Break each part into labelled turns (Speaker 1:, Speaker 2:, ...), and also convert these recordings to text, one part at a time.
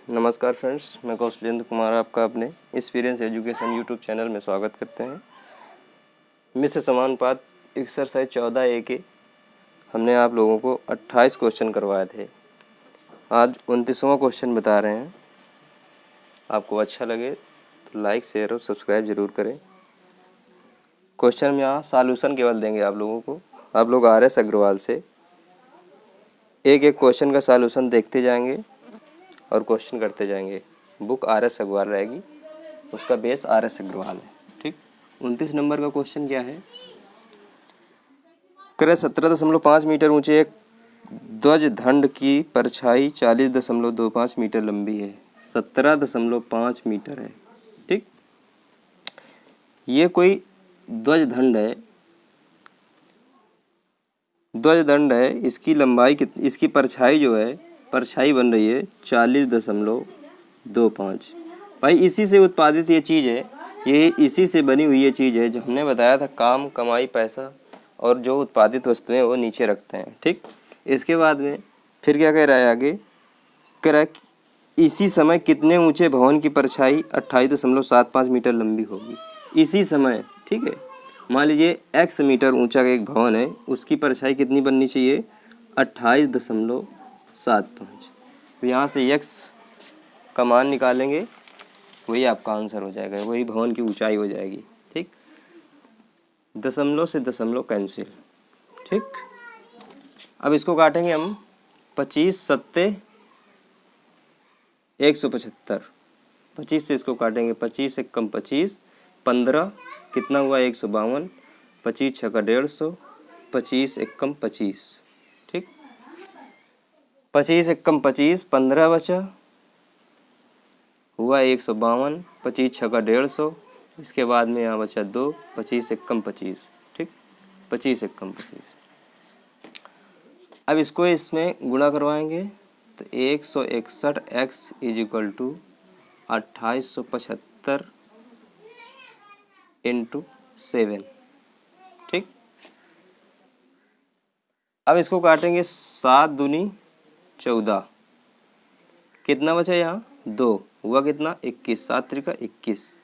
Speaker 1: नमस्कार फ्रेंड्स, मैं कौशलेंद्र कुमार आपका अपने एक्सपीरियंस एजुकेशन यूट्यूब चैनल में स्वागत करते हैं। मिश्र समानुपात एक्सरसाइज 14A के हमने आप लोगों को 28 क्वेश्चन करवाए थे। आज 29वां क्वेश्चन बता रहे हैं। आपको अच्छा लगे तो लाइक, शेयर और सब्सक्राइब ज़रूर करें। क्वेश्चन में यहाँ सॉल्यूशन केवल देंगे आप लोगों को। आप लोग RS अग्रवाल से एक एक क्वेश्चन का सॉल्यूशन देखते जाएंगे और क्वेश्चन करते जाएंगे। बुक RS अग्रवाल रहेगी, उसका बेस RS अग्रवाल है। ठीक, 29 नंबर का क्वेश्चन क्या है? करे 17.5 मीटर ऊंचे एक ध्वज दंड की परछाई 40.25 मीटर लंबी है। 17.5 मीटर है। ठीक, ये कोई ध्वज दंड है। ध्वज दंड है, इसकी लंबाई कितनी, इसकी परछाई जो है, परछाई बन रही है 40.25। भाई इसी से उत्पादित ये चीज़ है, ये इसी से बनी हुई ये चीज़ है जो हमने बताया था। काम, कमाई, पैसा और जो उत्पादित वस्तुएं वो नीचे रखते हैं। ठीक, इसके बाद में फिर क्या कह रहा है आगे? कह रहा है इसी समय कितने ऊंचे भवन की परछाई 28.75 मीटर लंबी होगी। इसी समय, ठीक है, मान लीजिए x मीटर ऊंचा एक भवन है, उसकी परछाई कितनी बननी चाहिए? 28.75। तो यहाँ से x का मान निकालेंगे, वही आपका आंसर हो जाएगा, वही भवन की ऊंचाई हो जाएगी। ठीक, दशमलव से दशमलव कैंसिल। ठीक, अब इसको काटेंगे हम 25 सत्ते 175। 25 से इसको काटेंगे, 25 से कम 25, 15 कितना हुआ? 152। 25 छक्का 150, 25 एक कम 25। ठीक, 25 एक कम 25, 15 बचा, हुआ 152। 25 छक्का 150, इसके बाद में यहाँ बचा 2, 25 एक कम 25। ठीक, 25 एक कम 25। अब इसको इसमें गुणा करवाएंगे तो 161x is equal to 2875 into 7। ठीक, अब इसको काटेंगे 7 दूनी 14, कितना बचा यहाँ? 2, हुआ कितना? 21। 7 त्रिका 21,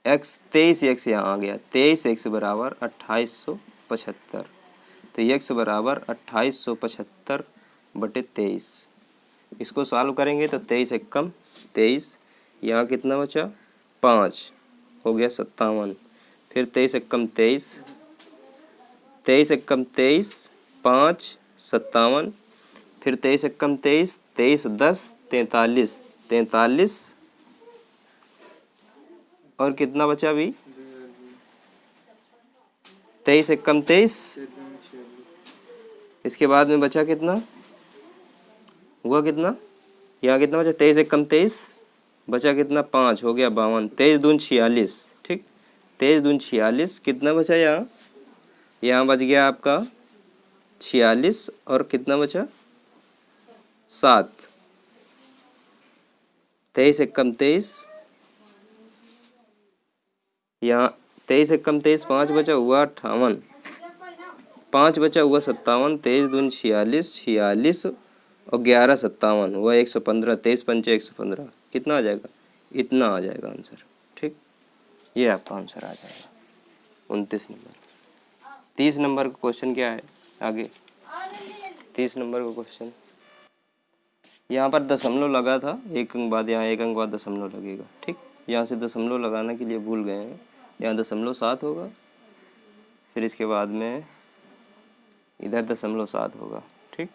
Speaker 1: x 23x यहाँ आ गया। 23x बराबर 2875। तो x बराबर 2875 बटे 23। इसको सॉल्व करेंगे तो 23 एक कम 23, यहाँ कितना बचा? 5, हो गया 57। फिर 23 एक कम 23, 23 एक कम 23, 5 57। फिर 23 एक कम 23, 23 10 43, 43 और कितना बचा अभी? 23 एक कम 23, इसके बाद में बचा कितना? हुआ कितना? यहाँ कितना बचा? 23 एक कम 23, बचा कितना? 5, हो गया 52। 23 दून 46। ठीक, 23 दून 46, कितना बचा यहाँ? यहाँ बच गया आपका 46 और कितना बचा? 7। 23 एक कम 23, यहाँ 23 एक कम 23, 5 बचा, हुआ 58। 5 बचा, हुआ 57। 23 दून 46, 46 और 11 57, हुआ 115। 23 पंचे 115, कितना आ जाएगा? इतना आ जाएगा आंसर। ठीक, ये आपका आंसर आ जाएगा 29 नंबर। 30 नंबर का क्वेश्चन क्या है आगे? 30 नंबर का क्वेश्चन, यहाँ पर दशमलव लगा था, एक अंक बाद, यहाँ एक अंक बाद दशमलव लगेगा। ठीक, यहाँ से दशमलव लगाने के लिए भूल गए हैं। यहाँ 0.7 होगा, फिर इसके बाद में इधर 0.7 होगा। ठीक,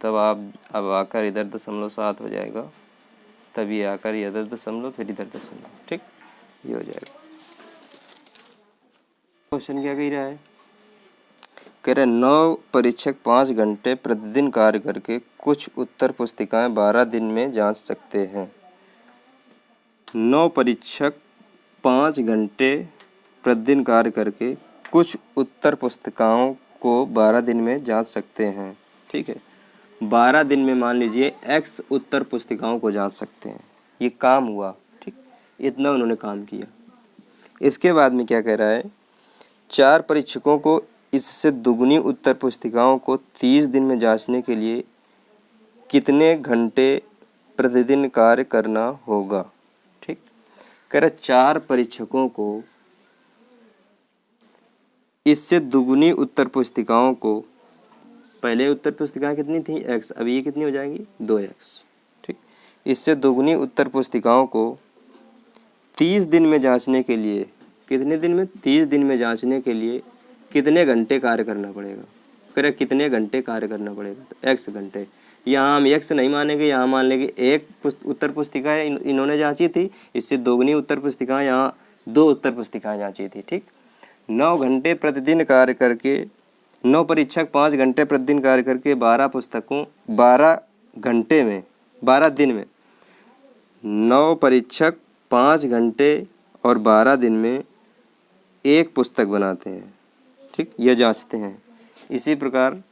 Speaker 1: तब आप अब आकर इधर 0.7 हो जाएगा, तब ये आकर इधर दशमलव, फिर इधर दशमलव। ठीक, ये हो जाएगा। क्वेश्चन क्या कह रहा है? कह रहे 9 परीक्षक 5 घंटे प्रतिदिन कार्य करके कुछ उत्तर पुस्तिकाएं 12 दिन में जांच सकते हैं। 9 परीक्षक 5 घंटे प्रतिदिन कार्य करके कुछ उत्तर पुस्तिकाओं को 12 दिन में जांच सकते हैं। ठीक है, 12 दिन में मान लीजिए x उत्तर पुस्तिकाओं को जांच सकते हैं। ये काम हुआ। ठीक, इतना उन्होंने काम किया। इसके बाद में क्या कह रहा है? 4 परीक्षकों को इससे दुगनी उत्तर पुस्तिकाओं को 30 दिन में जांचने के लिए कितने घंटे प्रतिदिन कार्य करना होगा। ठीक, कह रहा 4 परीक्षकों को इससे दुगुनी उत्तर पुस्तिकाओं को, पहले उत्तर पुस्तिकाएं कितनी थी x, अब ये कितनी हो जाएंगी 2x। ठीक, इससे दुगुनी उत्तर पुस्तिकाओं को 30 दिन में जांचने के लिए, कितने दिन में 30 दिन में जांचने के लिए कितने घंटे कार्य करना पड़ेगा। कह रहे कितने घंटे कार्य करना पड़ेगा, तो x घंटे। यहाँ हम x नहीं मानेंगे, यहाँ मान लेंगे एक उत्तर पुस्तिका इन्होंने जांची थी, इससे दोगुनी उत्तर पुस्तिकाएं, यहाँ 2 उत्तर पुस्तिकाएं जांची थी। ठीक, 9 घंटे प्रतिदिन कार्य करके, 9 परीक्षक 5 घंटे प्रतिदिन कार्य करके 12 पुस्तकों 12 घंटे में 12 दिन में, 9 परीक्षक 5 घंटे और 12 दिन में एक पुस्तक बनाते हैं। ठीक, यह जांचते हैं। इसी प्रकार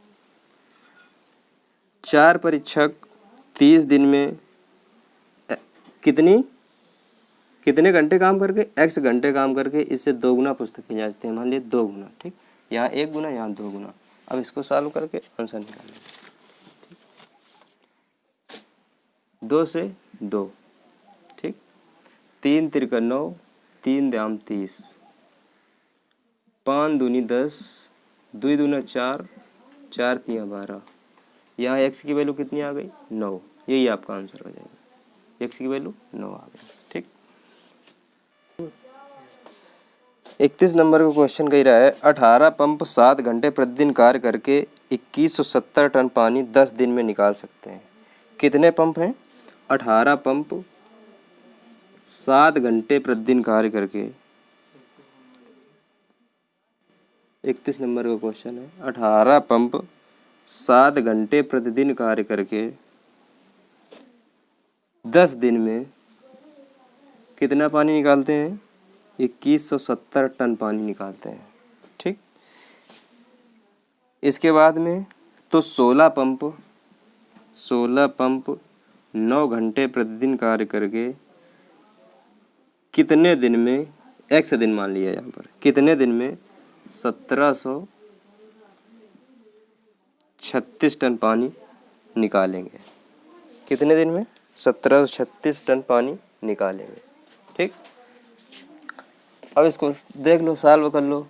Speaker 1: 4 परीक्षक 30 दिन में कितने घंटे काम करके, x घंटे काम करके इससे 2 गुना पुस्तकें जांचते हैं। मान लिए 2 गुना। ठीक, यहाँ 1 गुना, यहाँ 2 गुना। अब इसको सॉल्व करके आंसर निकालेंगे। 2 से 2। ठीक, 3 तिरका 9, 3 दाम 30, 5 दूनी 10, 2 दूना 4, 4 तिया 12। यहाँ x की वैल्यू कितनी आ गई 9। यही आपका आंसर हो जाएगा, x की वैल्यू 9 आ गई। ठीक, 31 नंबर का क्वेश्चन कह रहा है 18 पंप 7 घंटे प्रतिदिन कार्य करके 2170 टन पानी 10 दिन में निकाल सकते हैं। कितने पंप हैं? 18 पंप 7 घंटे प्रतिदिन कार्य करके, 31 नंबर का क्वेश्चन है 18 पंप 7 घंटे प्रतिदिन कार्य करके 10 दिन में कितना पानी निकालते हैं? 2170 टन पानी निकालते हैं। ठीक, इसके बाद में तो 16 पंप 9 घंटे प्रतिदिन कार्य करके कितने दिन में, x दिन मान लिया यहाँ पर, कितने दिन में 1736 टन पानी निकालेंगे। कितने दिन में 1736 टन पानी निकालेंगे। ठीक, अब इसको देख लो, सॉल्व कर लो,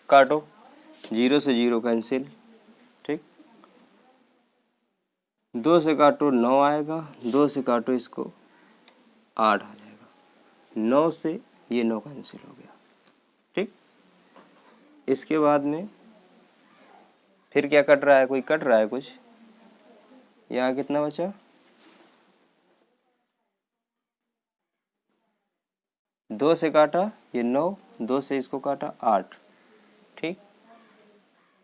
Speaker 1: काटो, 0 से 0 कैंसिल। ठीक, 2 से काटो 9 आएगा, 2 से काटो इसको 8 आ जाएगा, 9 से ये 9 कैंसिल हो गया। ठीक, इसके बाद में फिर क्या कट रहा है, कोई कट रहा है कुछ, यहाँ कितना बचा 2 से काटा ये 9, 2 से इसको काटा 8। ठीक,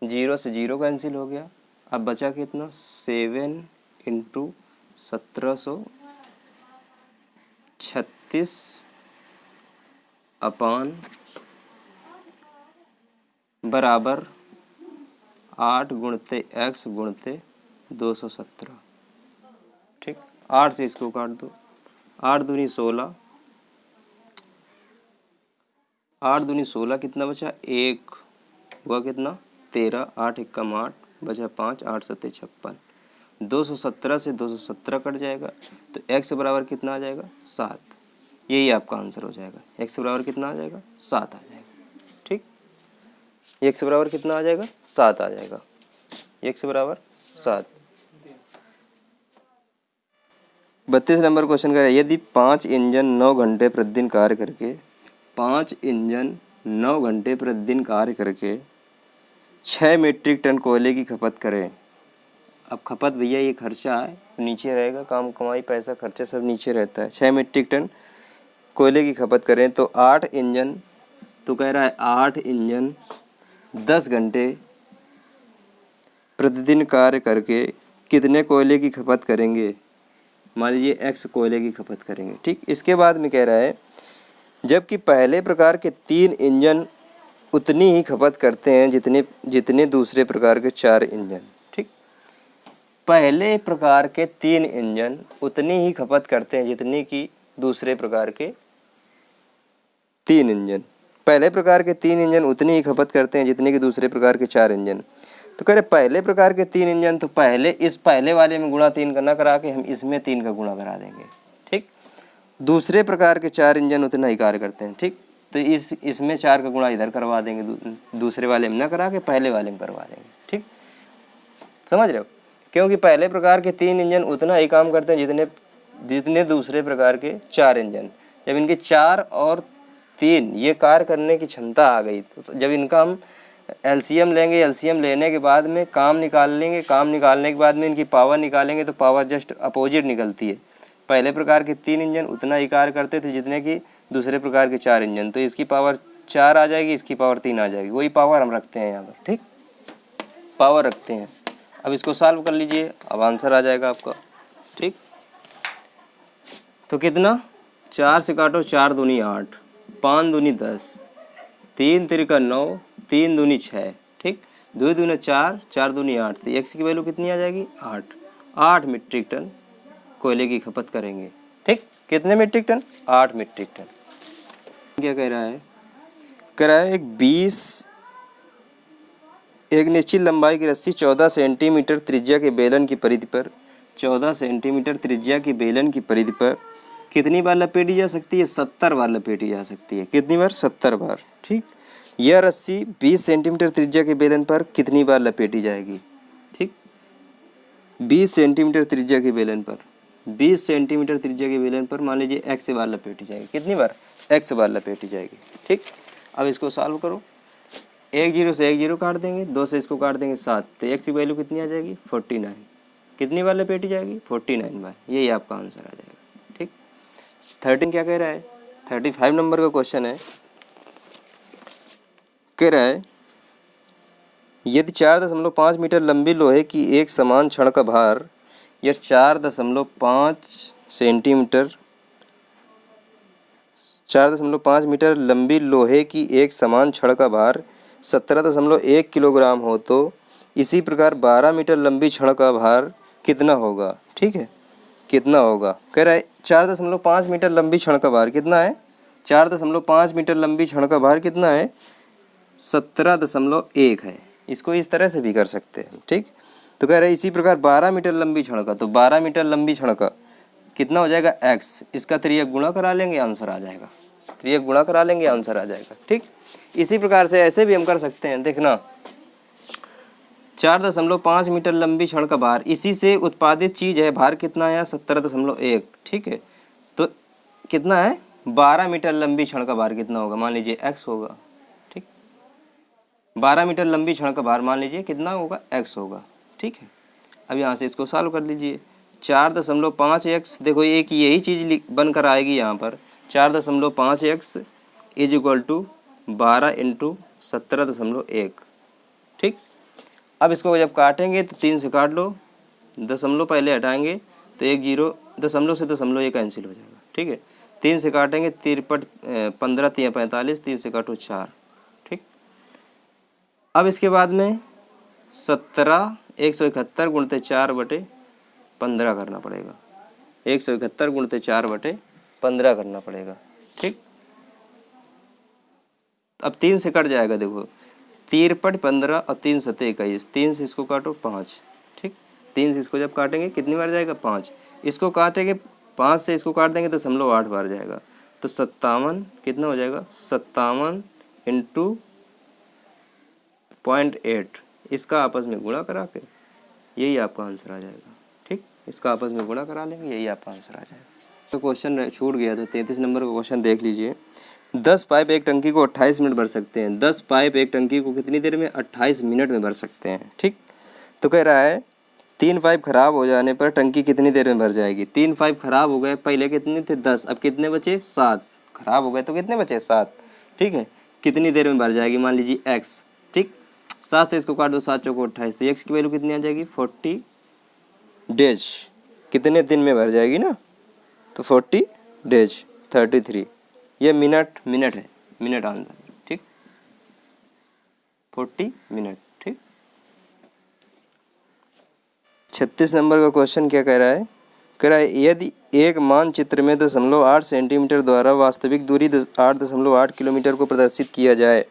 Speaker 1: 0 से 0 कैंसिल हो गया। अब बचा कितना 7 इंटू 1736 अपान बराबर 8 गुणते x गुणते 217। ठीक, 8 से इसको काट दो, 8 दूनी 16, 8 दूनी 16 कितना बचा 1, हुआ कितना 13, 8 एकम 8 बचा 5, 8 सत्ते 56। 217 से 217 कट जाएगा तो x बराबर कितना आ जाएगा 7। यही आपका आंसर हो जाएगा, x बराबर कितना आ जाएगा 7 आ जाएगा। ठीक, x बराबर कितना आ जाएगा 7 आ जाएगा, x बराबर 7। 32 नंबर क्वेश्चन का है यदि 5 इंजन 9 घंटे प्रतिदिन कार्य करके 5 इंजन 9 घंटे प्रतिदिन कार्य करके 6 मीट्रिक टन कोयले की खपत करें। अब खपत भैया ये खर्चा है, नीचे रहेगा, काम कमाई पैसा खर्चा सब नीचे रहता है। 6 मीट्रिक टन कोयले की खपत करें तो 8 इंजन, तो कह रहा है 8 इंजन 10 घंटे प्रतिदिन कार्य करके कितने कोयले की खपत करेंगे। मान लीजिए x कोयले की खपत करेंगे। ठीक, इसके बाद में कह रहा है जबकि पहले प्रकार के 3 इंजन उतनी ही खपत करते हैं जितने दूसरे प्रकार के 4 इंजन। ठीक, पहले प्रकार के 3 इंजन उतनी ही खपत करते हैं जितनी कि दूसरे प्रकार के 3 इंजन। पहले प्रकार के 3 इंजन उतनी ही खपत करते हैं जितने कि दूसरे प्रकार के 4 इंजन। तो कह रहे पहले प्रकार के 3 इंजन, तो पहले इस पहले वाले में गुणा 3 का ना करा के हम इसमें 3 का गुणा करा देंगे। ठीक, दूसरे प्रकार के 4 इंजन उतना ही कार्य करते हैं। ठीक, तो इसमें 4 का गुणा इधर करवा देंगे, दूसरे वाले में ना करा के पहले वाले में करवा देंगे। ठीक, समझ रहे हो, क्योंकि पहले प्रकार के 3 इंजन उतना ही काम करते हैं जितने दूसरे प्रकार के 4 इंजन। जब इनके 4 और 3 ये कार्य करने की क्षमता आ गई, तो जब इनका हम एलसीएम लेंगे, एलसीएम लेने के बाद में काम निकाल लेंगे, काम निकालने के बाद में इनकी पावर निकालेंगे, तो पावर जस्ट अपोजिट निकलती है। पहले प्रकार के 3 इंजन उतना ही कार्य करते थे जितने कि दूसरे प्रकार के 4 इंजन, तो इसकी पावर 4 आ जाएगी, इसकी पावर 3 आ जाएगी। वही पावर हम रखते हैं यहाँ पर। ठीक, पावर रखते हैं। अब इसको सॉल्व कर लीजिए, अब आंसर आ जाएगा आपका। ठीक, तो कितना, 4 से काटो, 4 दूनी 8, 5 दूनी 10, 3 तिरिका 9, 3 दूनी 6। ठीक, 2 दूनी 4, 4 दूनी 8, तो एक्स की वैल्यू कितनी आ जाएगी, 8 मीट्रिक टन कोयले की खपत करेंगे। ठीक, कितने मीट्रिक टन, 8 मीट्रिक टन। क्या कह रहा है, कह रहा है एक निश्चित लंबाई की रस्सी 14 सेंटीमीटर त्रिज्या के बेलन की परिधि पर 14 सेंटीमीटर त्रिज्या की बेलन की परिधि पर कितनी बार लपेटी जा सकती है, 70 बार लपेटी जा सकती है। कितनी बार, 70 बार। ठीक, यह रस्सी 20 सेंटीमीटर त्रिज्या के बेलन पर कितनी बार लपेटी जाएगी। ठीक, 20 सेंटीमीटर त्रिज्या के बेलन पर, 20 सेंटीमीटर त्रिज्या के बेलन पर मान लीजिए x बार लपेटी जाएगी। कितनी बार, x बार लपेटी जाएगी। ठीक, अब इसको सॉल्व करो, 1 0 से 1 0 काट देंगे, 2 से इसको काट देंगे 7, तो x की वैल्यू कितनी आ जाएगी, 49। कितनी बार लपेटी जाएगी, 49 बार। यही आपका आंसर आ जाएगा। ठीक, 13 क्या कह रहा है, 35 नंबर का क्वेश्चन है। कह रहा है यदि 4.5 मीटर लंबी लोहे की एक समान छड़ का भार, यह 4.5 सेंटीमीटर 4.5 मीटर लंबी लोहे की एक समान छड़ का भार 17.1 किलोग्राम हो, तो इसी प्रकार 12 मीटर लंबी छड़ का भार कितना होगा। ठीक है, कितना होगा, कह रहा है 4.5 मीटर लंबी छड़ का भार कितना है, 4.5 मीटर लंबी छड़ का भार कितना है, 17.1 है। इसको इस तरह से भी कर सकते हैं। ठीक, तो कह रहे हैं इसी प्रकार 12 मीटर लंबी छड़ का, तो 12 मीटर लंबी छड़ का कितना हो जाएगा, x, इसका त्रियक गुणा करा लेंगे, आंसर आ जाएगा। त्रियक गुणा करा लेंगे, आंसर आ जाएगा। ठीक, इसी प्रकार से ऐसे भी हम कर सकते हैं। देखना, 4.5 मीटर लंबी छड़ का भार, इसी से उत्पादित चीज है, भार कितना है, 17.1। ठीक है, तो कितना है, 12 मीटर लंबी छड़ का भार कितना होगा, मान लीजिए x होगा। ठीक, 12 मीटर लंबी छड़ का भार मान लीजिए कितना होगा, x होगा। ठीक है, अब यहाँ से इसको सॉल्व कर लीजिए, 4.5x, देखो एक यही चीज़ बनकर आएगी यहाँ पर, 4.5x is equal to 12 into 17.1। ठीक, अब इसको जब काटेंगे तो 3 से काट लो, दशमलव पहले हटाएंगे तो 1 0, दशमलव से दशमलव ये कैंसिल हो जाएगा। ठीक है, 3 से काटेंगे, 3 15 3 45, 3 से काटो 4। ठीक, अब इसके बाद में 17 171 गुणते 4/15 करना पड़ेगा, 171 गुणते 4/15 करना पड़ेगा। ठीक, अब 3 से कट जाएगा, देखो 3/15 और 3 7 21, 3 से इसको काटो 5। ठीक, 3 से इसको जब काटेंगे कितनी बार जाएगा, 5। इसको काटेंगे, 5 से इसको काट देंगे तो 0.8 बार जाएगा, तो 57 कितना हो जाएगा, 57 इंटू 0.8, इसका आपस में गुणा करा के यही आपका आंसर आ जाएगा। ठीक, इसका आपस में गुणा करा लेंगे, यही आपका आंसर आ जाएगा। तो क्वेश्चन छूट गया था, 33 नंबर का क्वेश्चन देख लीजिए। 10 पाइप एक टंकी को 28 मिनट भर सकते हैं। 10 पाइप एक टंकी को कितनी देर में, 28 मिनट में भर सकते हैं। ठीक, तो कह रहा है 3 पाइप खराब हो जाने पर टंकी कितनी देर में भर जाएगी। 3 पाइप खराब हो गए, पहले कितने थे, 10, अब कितने बचे, 7। खराब हो गए तो कितने बचे, 7। ठीक है, कितनी देर में भर जाएगी, मान लीजिए x। ठीक, 7 से इसको काट दो, 7 चौको 28, तो x की वैल्यू कितनी आ जाएगी, 40 डेज। कितने दिन में भर जाएगी ना, तो 40 डेज 33, ये मिनट है, मिनट आंसर। ठीक, 40 मिनट। ठीक, 36 नंबर का क्वेश्चन क्या कह रहा है, कह रहा है यदि एक मानचित्र में 0.8 सेंटीमीटर द्वारा वास्तविक दूरी 8.8 किलोमीटर को प्रदर्शित किया जाए।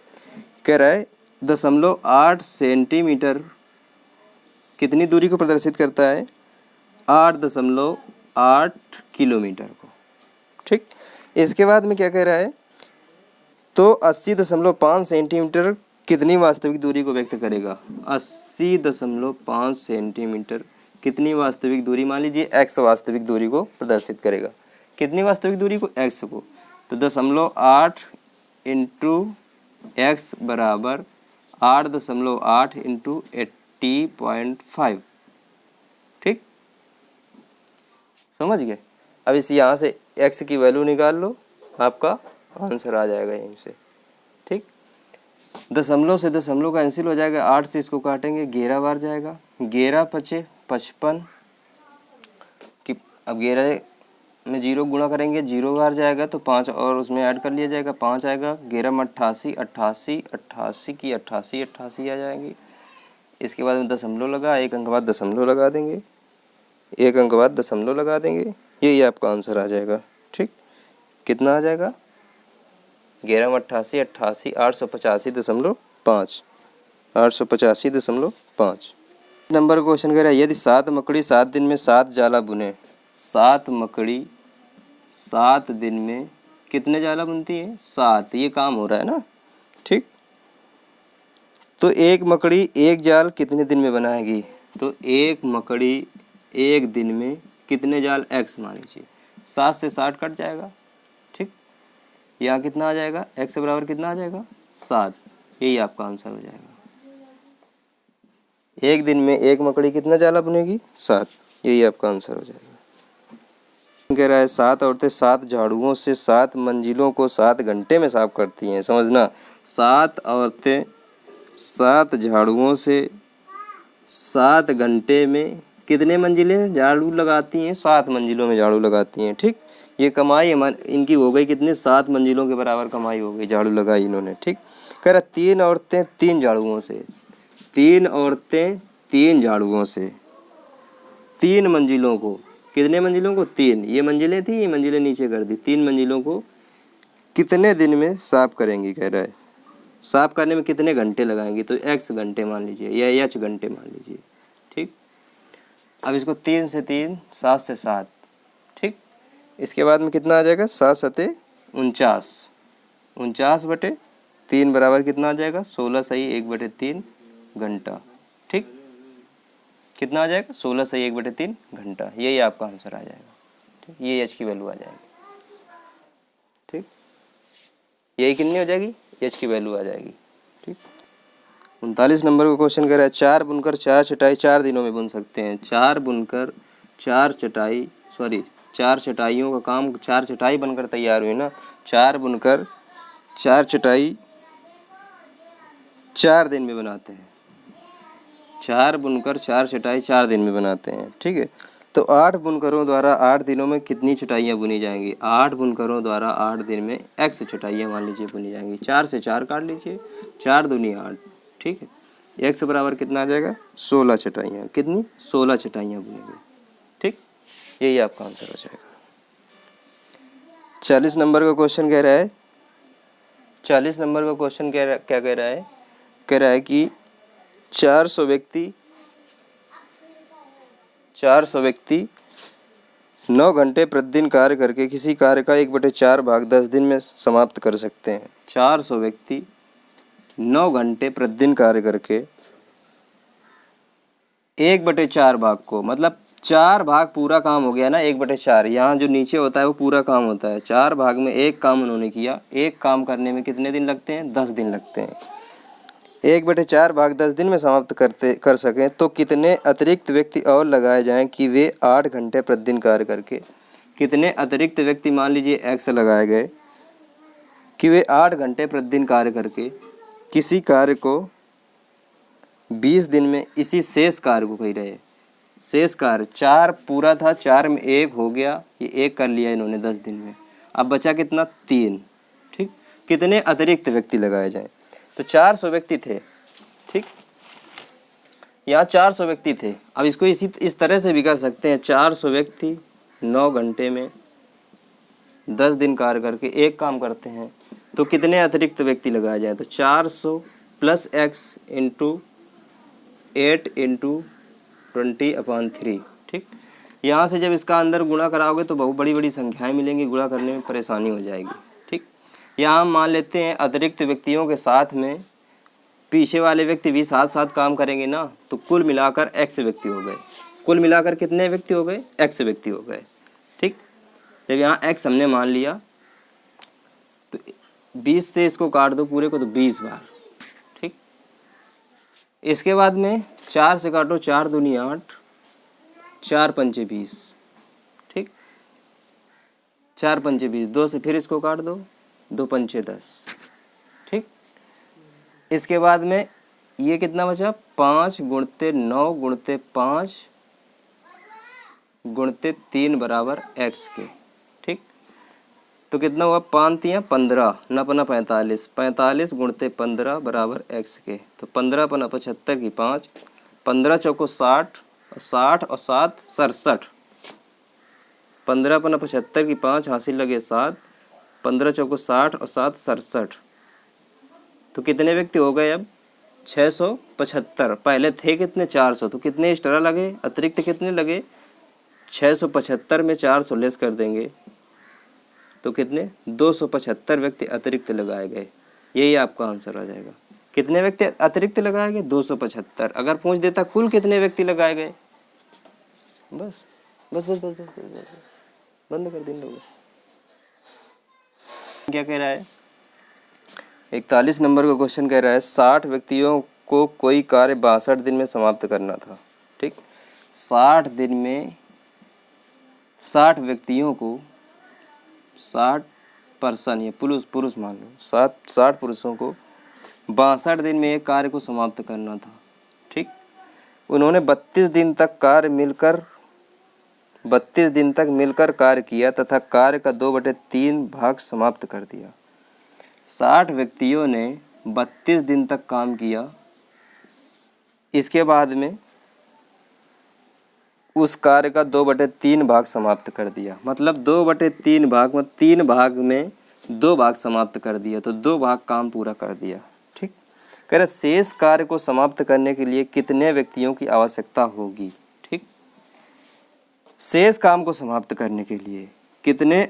Speaker 1: कह रहा है 0.8 सेंटीमीटर कितनी दूरी को प्रदर्शित करता है? 8.8 किलोमीटर को। ठीक, इसके बाद में क्या कह रहा है? तो 80.5 सेंटीमीटर कितनी वास्तविक दूरी को व्यक्त करेगा? 80.5 सेंटीमीटर कितनी वास्तविक दूरी, मान लीजिए x वास्तविक दूरी को प्रदर्शित करेगा। कितनी वास्तविक दूरी को? x को। तो 0.8 इंटू एक्स बराबर 8.8 इंटू 80.5। ठीक, समझ गए? अब इस यहाँ से x की वैल्यू निकाल लो, आपका आंसर आ जाएगा यहीं से। ठीक, दशमलव से दशमलव कैंसिल हो जाएगा, 8 से इसको काटेंगे 11 बार जाएगा, 11 पचे 55 कि अब 11 में 0 गुणा करेंगे 0 बार जाएगा, तो 5 और उसमें ऐड कर लिया जाएगा, 5 आएगा। 11 में 88 88 88 की 88 88 आ जाएंगी। इसके बाद में दशमलव लगा, एक अंक बाद दशमलव लगा देंगे, एक अंक बाद दशमलव लगा देंगे, यही आपका आंसर आ जाएगा। ठीक, कितना आ जाएगा? 11 में 88 88 885.5 885.5 नंबर क्वेश्चन कह रहा है, यदि 7 मकड़ी 7 दिन में 7 जाला बुने, 7 मकड़ी 7 दिन में कितने जाला बुनती है? 7। ये काम हो रहा है ना। ठीक, तो एक मकड़ी एक जाल कितने दिन में बनाएगी? तो एक मकड़ी एक दिन में कितने जाल? x मान लीजिए, 7 से 60 कट जाएगा। ठीक, यहाँ कितना आ जाएगा? x बराबर कितना आ जाएगा? 7। यही आपका आंसर हो जाएगा। एक दिन में एक मकड़ी कितना जाला बुनेगी? 7। यही आपका आंसर हो जाएगा। कह रहा है 7 औरतें 7 झाड़ुओं से 7 मंजिलों को 7 घंटे में साफ करती हैं। समझना, 7 औरतें 7 झाड़ुओं से 7 घंटे में कितने मंजिलें झाड़ू लगाती हैं? 7 मंजिलों में झाड़ू लगाती हैं। ठीक, ये कमाई इनकी हो गई कितनी? 7 मंजिलों के बराबर कमाई हो गई, झाड़ू लगाई इन्होंने। ठीक, कह रहा 3 औरतें 3 झाड़ुओं से, 3 औरतें 3 झाड़ुओं से 3 मंजिलों को, कितने मंजिलों को? 3। ये मंजिलें थी, ये मंजिलें नीचे कर दी, 3 मंजिलों को कितने दिन में साफ करेंगी? कह रहा है साफ करने में कितने घंटे लगाएंगी? तो x घंटे मान लीजिए या h घंटे मान लीजिए। ठीक, अब इसको 3 से 3 7 से 7। ठीक, इसके बाद में कितना आ जाएगा? 7 सते 49, 49/3 बराबर कितना आ जाएगा? 16 सही 1/3 घंटा। ठीक, कितना आ जाएगा? 16 सही 1/3 घंटा। यही आपका आंसर आ जाएगा। ठीक, ये h की वैल्यू आ जाएगी। ठीक, यही कितनी हो जाएगी? h की वैल्यू आ जाएगी। ठीक, 39 नंबर का क्वेश्चन कह रहा है, 4 बुनकर 4 चटाई 4 दिनों में बुन सकते हैं। 4 बुनकर 4 चटाई 4 चटाइयों का काम, 4 चटाई बनकर तैयार हुई ना, 4 बुनकर 4 चटाई 4 दिन में बनाते हैं। 4 बुनकर 4 चटाई 4 दिन में बनाते हैं। ठीक है, तो 8 बुनकरों द्वारा 8 दिनों में कितनी चटाइयाँ बुनी जाएंगी? 8 बुनकरों द्वारा 8 दिन में x चटाइयाँ मान लीजिए बुनी जाएंगी। 4 से 4 काट लीजिए, 4 दूनी 8। ठीक है, x बराबर कितना आ जाएगा? 16 चटाइयाँ। कितनी? 16 चटाइयाँ बुनेंगी। ठीक, यही आपका आंसर हो जाएगा। 40 नंबर का क्वेश्चन कह रहा है, 40 नंबर का क्वेश्चन क्या कह रहा है? कह रहा है कि 400 व्यक्ति 9 घंटे प्रतिदिन कार्य करके किसी कार्य का 1/4 भाग 10 दिन में समाप्त कर सकते हैं। 400 व्यक्ति 9 घंटे प्रतिदिन कार्य करके 1/4 भाग को, मतलब 4 भाग पूरा काम हो गया ना, 1/4। यहाँ जो नीचे होता है वो पूरा काम होता है। 4 भाग में एक काम उन्होंने किया, एक काम करने में कितने दिन लगते हैं? 10 दिन लगते हैं। 1/4 भाग 10 दिन में समाप्त कर सकें तो कितने अतिरिक्त व्यक्ति और लगाए जाएं कि वे 8 घंटे प्रतिदिन कार्य करके, कितने अतिरिक्त व्यक्ति मान लीजिए x लगाए गए कि वे 8 घंटे प्रतिदिन कार्य करके किसी कार्य को 20 दिन में, इसी शेष कार्य को कह रहे हैं, शेष कार्य 4 पूरा था, 4 में 1 हो गया, ये 1 कर लिया इन्होंने 10 दिन में, अब बचा कितना? 3। ठीक, कितने अतिरिक्त व्यक्ति लगाए जाएं? तो 400 व्यक्ति थे। ठीक, यहाँ 400 व्यक्ति थे। अब इसको इस तरह से भी कर सकते हैं, 400 व्यक्ति 9 घंटे में 10 दिन कार्य करके एक काम करते हैं, तो कितने अतिरिक्त व्यक्ति लगाए जाए? तो 400 + x × 8 × 20/3। ठीक, यहाँ से जब इसका अंदर गुणा कराओगे तो बहुत बड़ी बड़ी संख्याएं मिलेंगी, गुणा करने में परेशानी हो जाएगी। ठीक, यहाँ हम मान लेते हैं अतिरिक्त व्यक्तियों के साथ में पीछे वाले व्यक्ति भी साथ साथ काम करेंगे ना, तो कुल मिलाकर x व्यक्ति हो गए। कुल मिलाकर कितने व्यक्ति हो गए? x व्यक्ति हो गए। ठीक, जब यहाँ x हमने मान लिया तो 20 से इसको काट दो पूरे को तो 20 बार। ठीक, इसके बाद में 4 से काटो, 4 दूनी 8, 4 पंचे 20। ठीक, 4 पंचे 20, 2 से फिर इसको काट दो, 2 पंचे 10। ठीक, इसके बाद में ये कितना बचा? 5 गुणते 9 गुणते 5 गुणते 3 बराबर x के। ठीक, तो कितना हुआ? 5 तियाँ 15, 9 पना 45, 45 गुणते 15 बराबर x के। तो 15 पना 75 की 5, 15 चौको 60, 60 और 7 67, 15 पना 75 की 5 हासिल लगे 7, 15 चौको 60 और 7 67। तो कितने व्यक्ति हो गए अब? 675। पहले थे कितने? 400। तो कितने एक्स्ट्रा लगे? अतिरिक्त कितने लगे? 675 में 400 लेस कर देंगे तो कितने? 275 व्यक्ति अतिरिक्त लगाए गए। यही आपका आंसर आ जाएगा। कितने व्यक्ति अतिरिक्त लगाए गए? 275। अगर पूछ देता कुल कितने व्यक्ति लगाए गए, बस बस बस बस, बस, बस, बस, बस। बंद कर दिन लोग। क्या कह रहा है? 41 नंबर का क्वेश्चन कह रहा है 60 व्यक्तियों को कोई कार्य 62 दिन में समाप्त करना था। ठीक, 60 दिन में 60 व्यक्तियों को, 60 पर्सन या पुरुष मान लो, 60 पुरुषों को 62 दिन में एक कार्य को समाप्त करना था। ठीक, उन्होंने 32 दिन तक मिलकर कार्य किया तथा कार्य का 2/3 भाग समाप्त कर दिया। 60 व्यक्तियों ने 32 दिन तक काम किया, इसके बाद में उस कार्य का 2/3 भाग समाप्त कर दिया। मतलब 2/3 भाग में 3 भाग में 2 भाग समाप्त कर दिया, तो 2 भाग काम पूरा कर दिया। ठीक, कह रहे शेष कार्य को समाप्त करने के लिए कितने व्यक्तियों की आवश्यकता होगी? ठीक, शेष काम को समाप्त करने के लिए कितने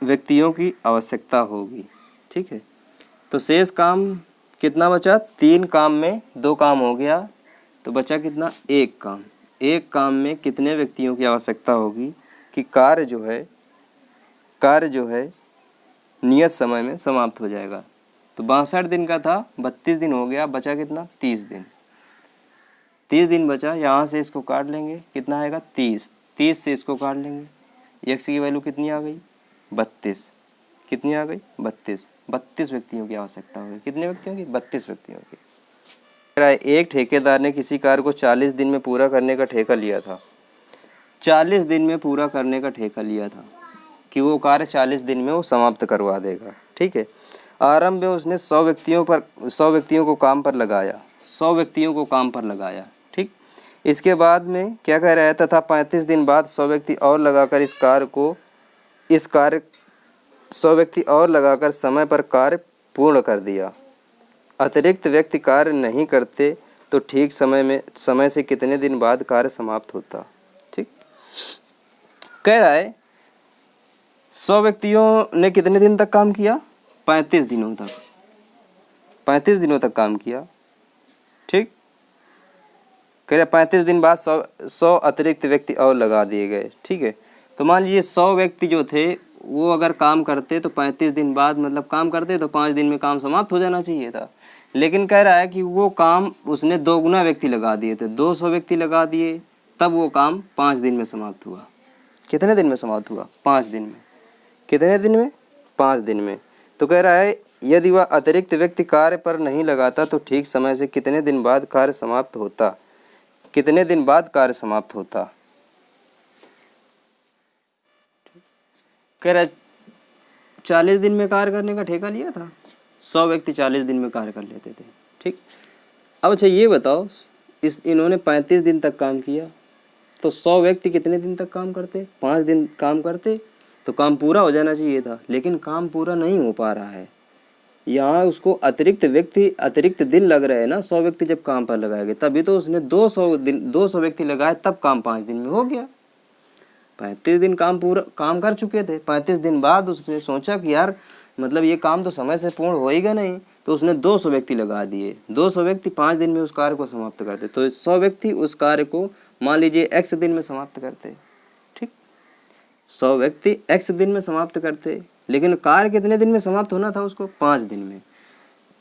Speaker 1: व्यक्तियों की आवश्यकता होगी? ठीक है, तो शेष काम कितना बचा? 3 काम में 2 काम हो गया, तो बचा कितना? 1 काम। 1 काम में कितने व्यक्तियों की आवश्यकता होगी कि कार्य जो है नियत समय में समाप्त हो जाएगा। तो 62 दिन का था, 32 दिन हो गया, बचा कितना? 30 दिन। 30 दिन बचा, यहाँ से इसको काट लेंगे, कितना आएगा? 30। 30 से इसको काट लेंगे, x की वैल्यू कितनी आ गई? 32। कितनी आ गई? 32। 32 व्यक्तियों की आवश्यकता होगी। कितने व्यक्तियों की? 32 व्यक्तियों की। एक ठेकेदार ने किसी कार्य को 40 दिन में पूरा करने का ठेका लिया था। 40 दिन में पूरा करने का ठेका लिया था कि वो कार्य 40 दिन में वो समाप्त करवा देगा। ठीक है, आरंभ में उसने 100 व्यक्तियों को काम पर लगाया। 100 व्यक्तियों को काम पर लगाया। ठीक, इसके बाद में क्या कह रहा है? तथा 35 दिन बाद 100 व्यक्ति और लगाकर 100 व्यक्ति और लगाकर समय पर कार्य पूर्ण कर दिया। अतिरिक्त व्यक्ति कार्य नहीं करते तो ठीक समय से कितने दिन बाद कार्य समाप्त होता? ठीक, कह रहा है 100 व्यक्तियों ने कितने दिन तक काम किया? 35 दिनों तक। 35 दिनों तक काम किया। ठीक, कह रहा 35 दिन बाद 100 अतिरिक्त व्यक्ति और लगा दिए गए। ठीक है, तो मान लीजिए 100 व्यक्ति जो थे वो अगर काम करते तो 35 दिन बाद मतलब काम करते तो 5 दिन में काम समाप्त हो जाना चाहिए था। लेकिन कह रहा है कि वो काम उसने 2 गुना व्यक्ति लगा दिए थे, 200 व्यक्ति लगा दिए, तब वो काम 5 दिन में समाप्त हुआ। कितने दिन में समाप्त हुआ? 5 दिन में। कितने दिन में? 5 दिन में। तो कह रहा है यदि वह अतिरिक्त व्यक्ति कार्य पर नहीं लगाता तो ठीक समय से कितने दिन बाद कार्य समाप्त होता? कितने दिन बाद कार्य समाप्त होता? कह रहा 40 दिन में कार्य करने का ठेका लिया था, 100 व्यक्ति 40 दिन में कार्य कर लेते थे। ठीक, अब अच्छा ये बताओ, इन्होंने 35 दिन तक काम किया तो 100 व्यक्ति कितने दिन तक काम करते? 5 दिन काम करते तो काम पूरा हो जाना चाहिए था, लेकिन काम पूरा नहीं हो पा रहा है। यहाँ उसको अतिरिक्त दिन लग रहे हैं ना, 100 व्यक्ति जब काम पर लगाएंगे तभी तो उसने 200 व्यक्ति लगाए, तब काम 5 दिन में हो गया। 35 दिन काम कर चुके थे। 35 दिन बाद उसने सोचा कि यार मतलब ये काम तो समय से पूर्ण होएगा नहीं, तो उसने 200 व्यक्ति लगा दिए। 200 व्यक्ति 5 दिन में उस कार्य को समाप्त करते, तो 100 व्यक्ति उस कार्य को मान लीजिए x दिन में समाप्त करते। ठीक, 100 व्यक्ति x दिन में समाप्त करते, लेकिन कार्य कितने दिन में समाप्त होना था उसको? 5 दिन में।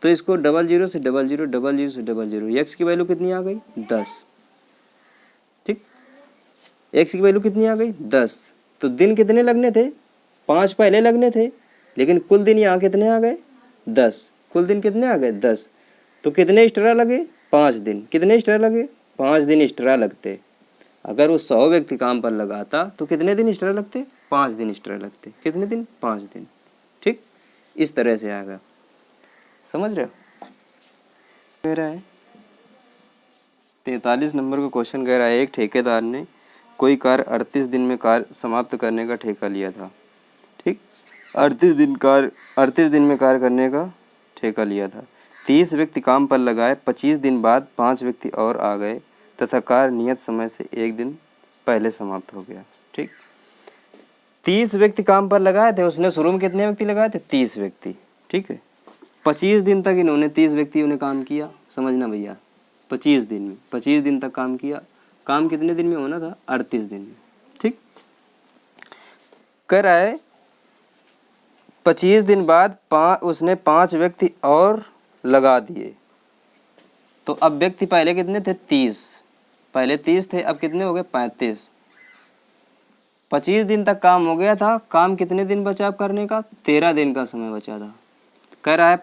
Speaker 1: तो इसको 00 से 00, 00 से 00, x की वैल्यू कितनी आ गई? 10। ठीक, x की वैल्यू कितनी आ गई? 10। तो दिन कितने लगने थे? 5 पहले लगने थे, लेकिन कुल दिन यहाँ कितने आ गए? 10। कुल दिन कितने आ गए? 10। तो कितने एक्स्ट्रा लगे? 5 दिन। कितने एक्स्ट्रा लगे? 5 दिन एक्स्ट्रा लगते। अगर वो 100 व्यक्ति काम पर लगाता तो कितने दिन एक्स्ट्रा लगते? 5 दिन एक्स्ट्रा लगते। कितने दिन? 5 दिन। ठीक, इस तरह से आएगा। समझ रहे हो? कह रहा है 43 नंबर का क्वेश्चन कह रहा है, एक ठेकेदार ने कोई कार्य 38 दिन में कार्य समाप्त करने का ठेका लिया था। ठीक, 38 दिन में कार्य करने का ठेका लिया था। 30 व्यक्ति काम पर लगाए। 25 दिन बाद 5 व्यक्ति और आ गए तथा कार्य नियत समय से 1 दिन पहले समाप्त हो गया। ठीक, 30 व्यक्ति काम पर लगाए थे उसने। शुरू में कितने व्यक्ति लगाए थे? 30 व्यक्ति। ठीक है, 25 दिन तक इन्होंने 30 व्यक्तियों ने काम किया। समझना भैया, 25 दिन में, 25 दिन तक काम किया। काम कितने दिन में होना था? 38 दिन में। ठीक, कह रहा है 25 दिन बाद उसने 5 व्यक्ति और लगा दिए। तो अब व्यक्ति पहले कितने थे? 30। पहले 30 थे, अब कितने हो गए? 35। 25 दिन तक काम हो गया था। काम कितने दिन बचा अब करने का? 13 दिन का समय बचा था। कह रहा है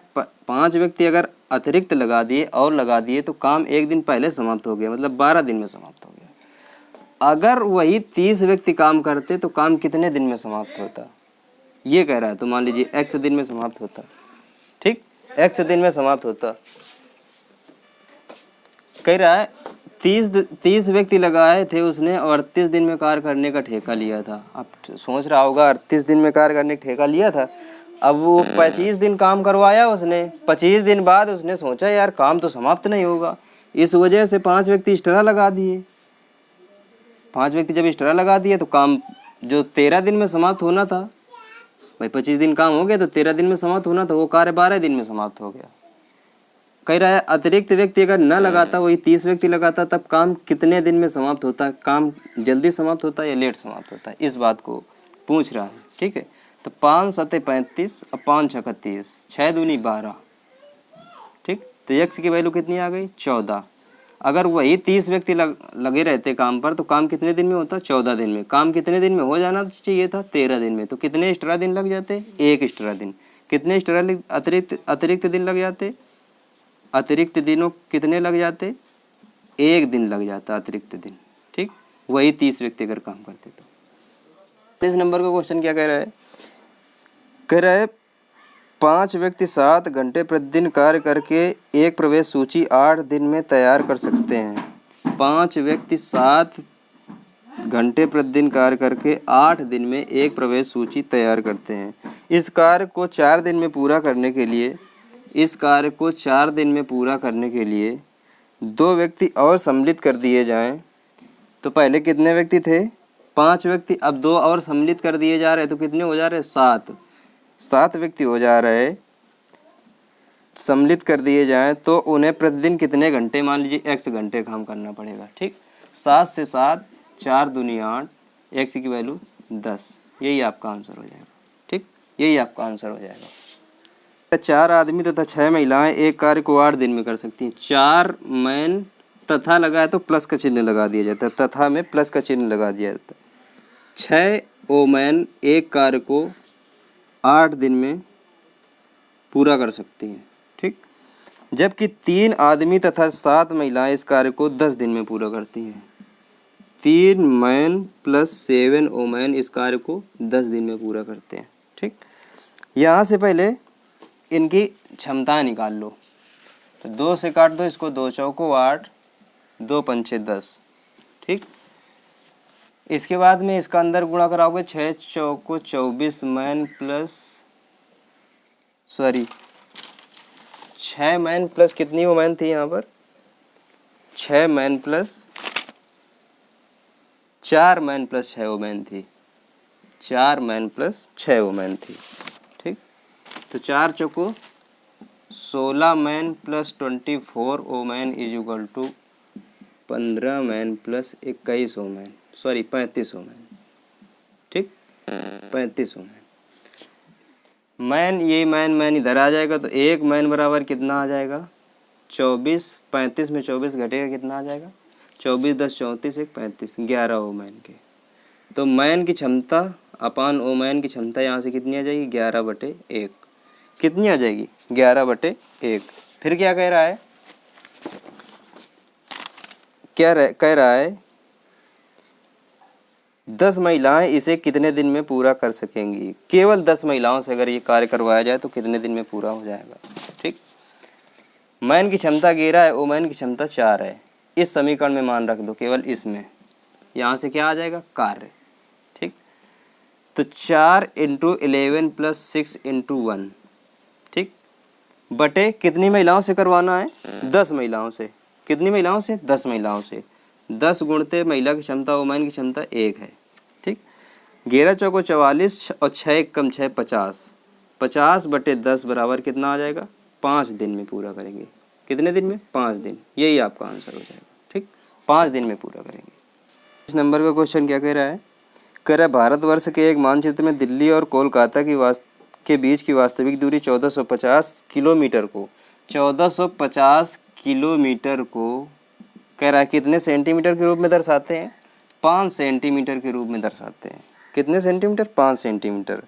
Speaker 1: 5 व्यक्ति अगर अतिरिक्त लगा दिए और लगा दिए तो काम 1 दिन पहले समाप्त हो गया, मतलब 12 दिन में समाप्त हो गया। अगर वही 30 व्यक्ति काम करते तो काम कितने दिन में समाप्त होता? ये कह रहा है। तो मान लीजिए x दिन में समाप्त होता। ठीक, x दिन में समाप्त होता। कह रहा है 30 व्यक्ति लगाए थे उसने और 38 दिन में कार्य करने का ठेका लिया था। अब सोच रहा होगा 38 दिन में कार्य करने का ठेका लिया था, अब वो 25 दिन काम करवाया उसने। 25 दिन बाद उसने सोचा यार काम तो समाप्त नहीं होगा, इस वजह से 5 व्यक्ति एक्स्ट्रा लगा दिए। 5 व्यक्ति जब एक्स्ट्रा लगा दिए तो काम जो 13 दिन में समाप्त होना था, भाई 25 दिन काम हो गया तो 13 दिन में समाप्त होना था, वो कार्य 12 दिन में समाप्त हो गया। कह रहा है अतिरिक्त व्यक्ति अगर न लगाता, वही 30 व्यक्ति लगाता, तब काम कितने दिन में समाप्त होता? काम जल्दी समाप्त होता या लेट समाप्त होता? इस बात को पूछ रहा है। ठीक है, तो 5 सत्ते 35 और 5 छक्का 30, 6 दूनी 12। ठीक, तो x की वैल्यू कितनी आ गई? 14। अगर वही 30 व्यक्ति लगे रहते काम पर तो काम कितने दिन में होता? 14 दिन में। काम कितने दिन में हो जाना चाहिए था? 13 दिन में। तो कितने एक्स्ट्रा दिन लग जाते? 1 एक्स्ट्रा दिन। कितने एक्स्ट्रा अतिरिक्त दिन लग जाते? अतिरिक्त दिनों कितने लग जाते? 1 दिन लग जाता अतिरिक्त दिन। ठीक, वही 30 व्यक्ति अगर काम करते तो। इस नंबर का क्वेश्चन क्या कह रहा है? कह रहा है 5 व्यक्ति 7 घंटे प्रतिदिन कार्य करके एक प्रवेश सूची 8 दिन में तैयार कर सकते हैं। 5 व्यक्ति 7 घंटे प्रतिदिन कार्य करके 8 दिन में एक प्रवेश सूची तैयार करते हैं। इस कार्य को 4 दिन में पूरा करने के लिए 2 व्यक्ति और सम्मिलित कर दिए जाएं। तो पहले कितने व्यक्ति थे? 5 व्यक्ति। अब 2 और सम्मिलित कर दिए जा रहे, तो कितने हो जा रहे? 7 व्यक्ति हो जा रहे। सम्मिलित कर दिए जाएं तो उन्हें प्रतिदिन कितने घंटे? मान लीजिए x घंटे काम करना पड़ेगा। ठीक, 7 से 7, 4 दूनी 8, x की वैल्यू 10। यही आपका आंसर हो जाएगा। ठीक, यही आपका आंसर हो जाएगा। 4 आदमी तथा 6 महिलाएं एक कार्य को 8 दिन में कर सकती हैं। 4 मैन तथा लगा है तो प्लस का चिन्ह लगा दिया जाता है, तथा में प्लस का चिन्ह लगा दिया जाता है। 6 वोमेन एक कार्य को 8 दिन में पूरा कर सकती हैं। ठीक, जबकि 3 आदमी तथा 7 महिलाएं इस कार्य को 10 दिन में पूरा करती हैं। 3 मैन प्लस 7 वोमेन इस कार्य को 10 दिन में पूरा करते हैं। ठीक, यहाँ से पहले इनकी क्षमताएं निकाल लो। तो 2 से काट दो इसको, 2 चौको 8, 2 पंचे 10। ठीक, इसके बाद में इसका अंदर गुणा कराओगे, 6 चौको 24 मैन प्लस 6 मैन प्लस कितनी वुमेन थी यहाँ पर? 6 man plus 4 man plus 6 women थी। 4 मैन प्लस 6 वुमेन थी। ठीक, तो 4 चौको 16 man plus 24 women is equal to 15 man plus 21 women, sorry 35 women. ठीक, 35 वुमेन। मैन, ये मैन इधर आ जाएगा तो एक मैन बराबर कितना आ जाएगा? 24। 35 में 24 घटेगा, कितना आ जाएगा? 24 10 34 1 35, 11 वुमेन के। तो मैन की क्षमता अपान वुमेन की क्षमता यहाँ से कितनी आ जाएगी? 11/1। कितनी आ जाएगी? 11/1। फिर क्या कह रहा है? कह रहा है 10 महिलाएं इसे कितने दिन में पूरा कर सकेंगी? केवल 10 महिलाओं से अगर ये कार्य करवाया जाए तो कितने दिन में पूरा हो जाएगा? ठीक, मैन की क्षमता 11 है, वुमेन की क्षमता 4 है। इस समीकरण में मान रख दो, केवल इसमें। यहाँ से क्या आ जाएगा? कार्य। ठीक, तो 4 × 11 + 6 × 1, ठीक, बटे कितनी महिलाओं से करवाना है? 10 महिलाओं से। कितनी महिलाओं से? 10 महिलाओं से। 10 गुणते महिला की क्षमता वुमेन की क्षमता 1 है। ठीक, 11 चौको 44 और 6 एकम 6 50। 50/10 बराबर कितना आ जाएगा? 5 दिन में पूरा करेंगे। कितने दिन में? 5 दिन। यही आपका आंसर हो जाएगा। ठीक, 5 दिन में पूरा करेंगे। इस नंबर का क्वेश्चन क्या कह रहा है? कह रहा है भारतवर्ष के एक मानचित्र में दिल्ली और कोलकाता के बीच की वास्तविक दूरी 1450 किलोमीटर को 1450 किलोमीटर को कह रहा है कितने सेंटीमीटर के रूप में दर्शाते हैं? 5 सेंटीमीटर के रूप में दर्शाते हैं। कितने सेंटीमीटर? 5 सेंटीमीटर।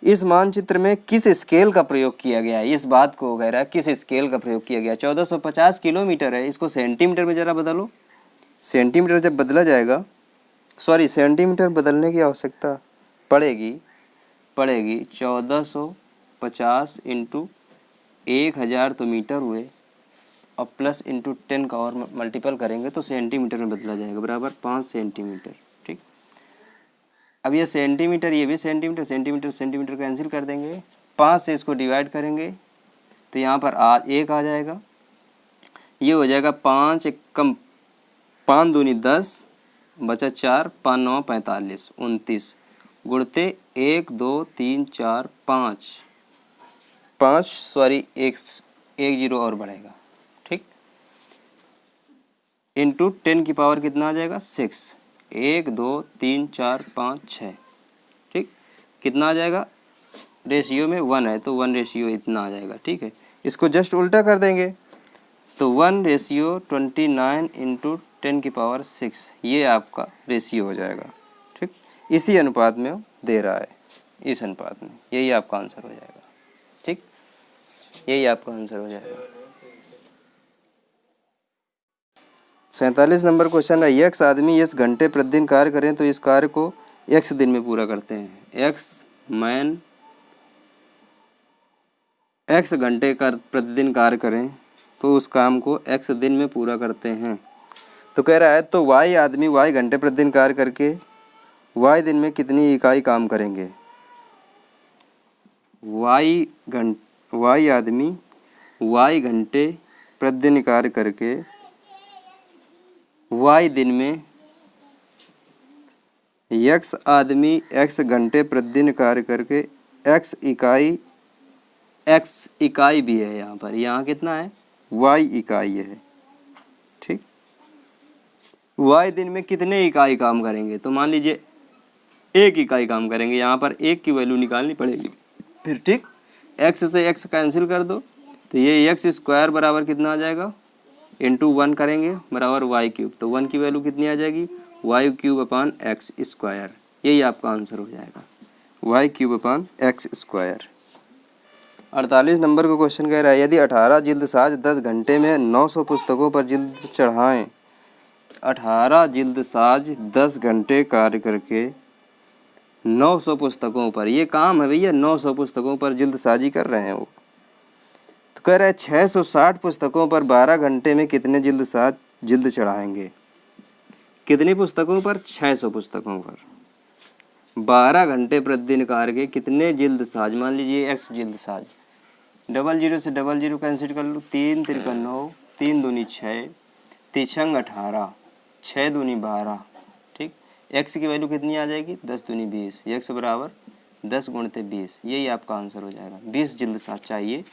Speaker 1: इस मानचित्र में किस स्केल का प्रयोग किया गया है? इस बात को कह रहा है किस स्केल का प्रयोग किया गया? 1450 किलोमीटर है, इसको सेंटीमीटर में जरा बदलो। सेंटीमीटर जब बदला जाएगा, सॉरी सेंटीमीटर बदलने की आवश्यकता पड़ेगी 1450 × 1000 तो मीटर हुए, और प्लस × 10 का और मल्टीपल करेंगे तो सेंटीमीटर में बदला जाएगा, बराबर 5 सेंटीमीटर। ठीक, अब ये सेंटीमीटर, ये भी सेंटीमीटर, सेंटीमीटर सेंटीमीटर कैंसिल कर देंगे। 5 से इसको डिवाइड करेंगे तो यहाँ पर 1 आ जाएगा। ये हो जाएगा 5 एकम 5 दूनी 10 बचा 4 5 9 45 29 गुणते 1 2 3 4 5 सॉरी एक 0 और बढ़ेगा। ठीक, इंटू 10 की पावर कितना आ जाएगा? 6। 1 2 3 4 5 6। ठीक, कितना आ जाएगा? रेशियो में 1 है तो 1 रेशियो इतना आ जाएगा। ठीक है, इसको जस्ट उल्टा कर देंगे तो 1:29 × 10 की पावर 6, ये आपका रेशियो हो जाएगा। ठीक, इसी अनुपात में दे रहा है, इस अनुपात में, यही आपका आंसर हो जाएगा। ठीक, यही आपका आंसर हो जाएगा। 47 नंबर क्वेश्चन है, x आदमी इस घंटे प्रतिदिन कार्य करें तो इस कार्य को x दिन में पूरा करते हैं। x मैन x घंटे का प्रतिदिन कार्य करें तो उस काम को x दिन में पूरा करते हैं। तो कह रहा है तो y आदमी y घंटे प्रतिदिन कार्य करके y दिन में कितनी इकाई काम करेंगे? y आदमी y घंटे प्रतिदिन कार्य करके y दिन में, x आदमी x घंटे प्रतिदिन कार्य करके x इकाई भी है यहाँ पर, यहाँ कितना है? y इकाई है। ठीक, y दिन में कितने इकाई काम करेंगे? तो मान लीजिए 1 इकाई काम करेंगे, यहाँ पर 1 की वैल्यू निकालनी पड़ेगी फिर। ठीक, x से x कैंसिल कर दो तो ये x² बराबर कितना आ जाएगा? इंटू 1 करेंगे बराबर y³, तो 1 की वैल्यू कितनी आ जाएगी? y³/x²। यही आपका आंसर हो जाएगा, y³/x²। 48 नंबर का क्वेश्चन कह रहा है यदि 18 जिल्दसाज 10 घंटे में 900 पुस्तकों पर जिल्द चढ़ाएं। 18 जिल्दसाज 10 घंटे कार्य करके 900 पुस्तकों पर, ये काम है भैया, 900 पुस्तकों पर जिल्दसाजी कर रहे हैं वो। तो कह रहा है 660 पुस्तकों पर 12 घंटे में कितने जिल्द चढ़ाएंगे? कितनी पुस्तकों पर? 600 पुस्तकों पर 12 घंटे प्रतिदिन कार्य के कितने जिल्दसाज, मान लीजिए x जिल्दसाज, डबल जीरो से डबल जीरो कैंसिल कर लो, 3 तिरका 9, 3 दूनी 6, तिछंग 18, 6 दूनी 12। ठीक, एक्स की वैल्यू कितनी आ जाएगी? 10 दूनी 20। एक्स बराबर 10 गुणित 20, यही आपका आंसर हो जाएगा। 20 जिल्द साज चाहिए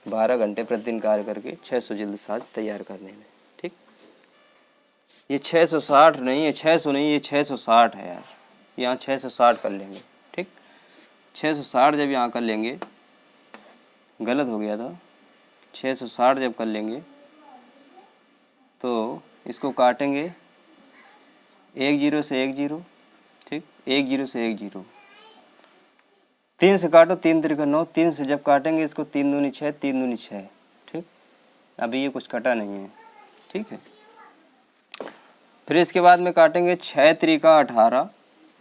Speaker 1: 12 घंटे प्रतिदिन कार्य करके 600 जिल्द साज तैयार करने में। ठीक, ये 660 नहीं है, 600 नहीं, ये 660 है यार, यहाँ 660 कर लेंगे। ठीक, 660 जब यहाँ कर लेंगे, गलत हो गया था, 660 जब कर लेंगे तो इसको काटेंगे 1 जीरो से 1 जीरो। ठीक, 1 जीरो से 1 जीरो, 3 से काटो, 3 तिरका 9, 3 से जब काटेंगे इसको 3 दूनी 6, 3 दूनी 6। ठीक, अभी ये कुछ कटा नहीं है। ठीक है, फिर इसके बाद में काटेंगे 6 तिरिका 18,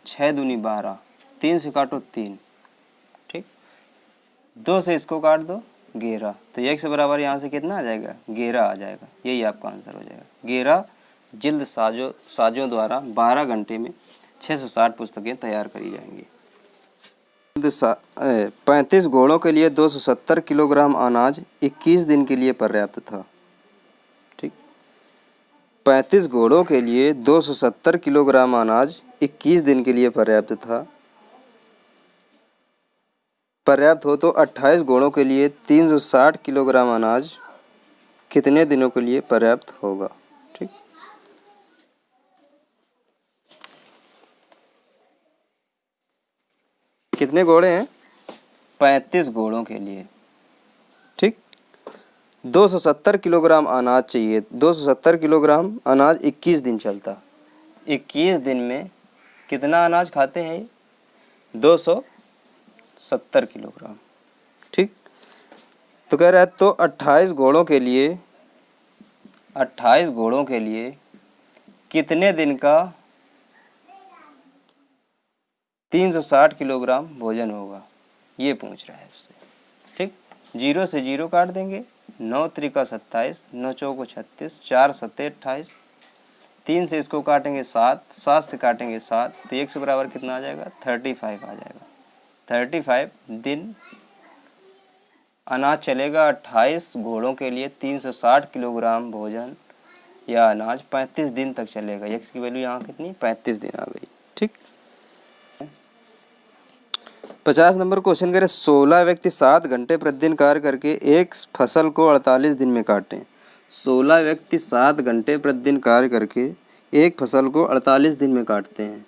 Speaker 1: 6 दूनी 12, 3 से काटो 3। ठीक, 2 से इसको काट दो 11, तो x बराबर यहाँ से कितना आ जाएगा? 11 आ जाएगा, यही आपका आंसर हो जाएगा। 11 जिल्द साजों द्वारा 12 घंटे में 660 पुस्तकें तैयार करी जाएंगी। 35 घोड़ों के लिए 270 किलोग्राम अनाज 21 दिन के लिए पर्याप्त था। ठीक, 35 घोड़ों के लिए 270 किलोग्राम अनाज 21 दिन के लिए पर्याप्त था। पर्याप्त हो तो 28 घोड़ों के लिए 360 किलोग्राम अनाज कितने दिनों के लिए पर्याप्त होगा? ठीक, कितने घोड़े हैं? 35 घोड़ों के लिए। ठीक, 270 किलोग्राम अनाज चाहिए। 270 किलोग्राम अनाज 21 दिन चलता। 21 दिन में कितना अनाज खाते हैं? 270 किलोग्राम। ठीक, तो कह रहा है तो 28 घोड़ों के लिए 28 घोड़ों के लिए कितने दिन का 360 किलोग्राम भोजन होगा, ये पूछ रहा है उससे। ठीक, 0 से 0 काट देंगे, 9 त्रिका 27, 9 चौको 36, 4 सत्ते 28, 3 से इसको काटेंगे 7, 7 से काटेंगे 7, तो x बराबर कितना आ जाएगा? 35 आ जाएगा। 35 दिन अनाज चलेगा। 28 घोड़ों के लिए 360 किलोग्राम भोजन या अनाज 35 दिन तक चलेगा। x की वैल्यू यहाँ कितनी? 35 दिन आ गई। ठीक, 50 नंबर क्वेश्चन कह रहे 16 व्यक्ति 7 घंटे प्रतिदिन कार्य करके एक फसल को 48 दिन में काटें। 16 व्यक्ति 7 घंटे प्रतिदिन कार्य करके एक फसल को 48 दिन में काटते हैं।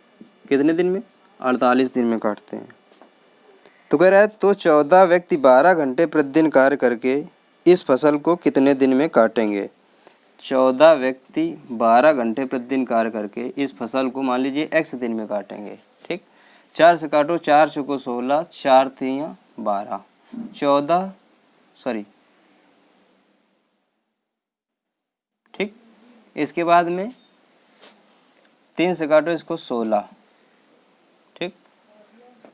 Speaker 1: कितने दिन में? 48 दिन में काटते हैं। तो कह रहा है तो 14 व्यक्ति 12 घंटे प्रतिदिन कार्य करके इस फसल को कितने दिन में काटेंगे? 14 व्यक्ति 12 घंटे प्रतिदिन कार्य करके इस फसल को मान लीजिए x दिन में काटेंगे। ठीक, 4 से काटो, 4 चौको 16, 4 तियां 12, 14 सॉरी। ठीक, इसके बाद में 3 से काटो इसको 16। ठीक,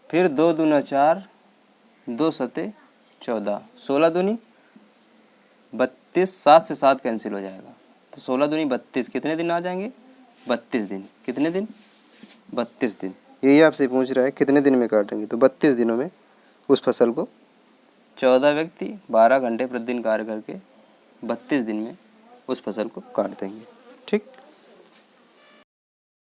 Speaker 1: फिर 2 दूना 4, 2 सते 14, 16 दूनी 32, 7 से 7 कैंसिल हो जाएगा, तो 16 दूनी 32, कितने दिन आ जाएंगे? 32 दिन। कितने दिन? 32 दिन। यही आपसे पूछ रहा है कितने दिन में काटेंगे, तो 32 दिनों में उस फसल को 14 व्यक्ति 12 घंटे प्रतिदिन कार्य करके 32 दिन में उस फसल को काट देंगे। ठीक।